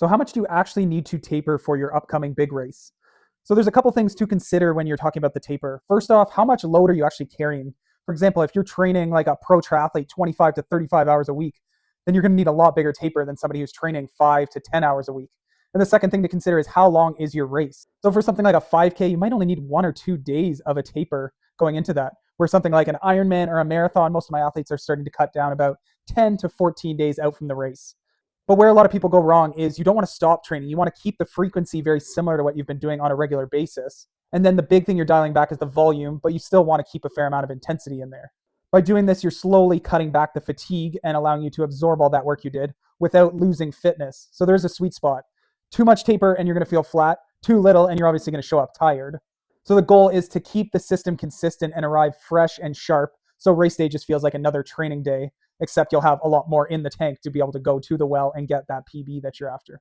So how much do you actually need to taper for your upcoming big race? So there's a couple things to consider when you're talking about the taper. First off, how much load are you actually carrying? For example, if you're training like a pro triathlete 25 to 35 hours a week, then you're going to need a lot bigger taper than somebody who's training 5 to 10 hours a week. And the second thing to consider is how long is your race? So for something like a 5K, you might only need 1 or 2 days of a taper going into that. Where something like an Ironman or a marathon, most of my athletes are starting to cut down about 10 to 14 days out from the race. But where a lot of people go wrong is you don't want to stop training. You want to keep the frequency very similar to what you've been doing on a regular basis. And then the big thing you're dialing back is the volume, but you still want to keep a fair amount of intensity in there. By doing this, you're slowly cutting back the fatigue and allowing you to absorb all that work you did without losing fitness. So there's a sweet spot. Too much taper and you're going to feel flat, too little and you're obviously going to show up tired. So the goal is to keep the system consistent and arrive fresh and sharp so race day just feels like another training day, except you'll have a lot more in the tank to be able to go to the well and get that PB that you're after.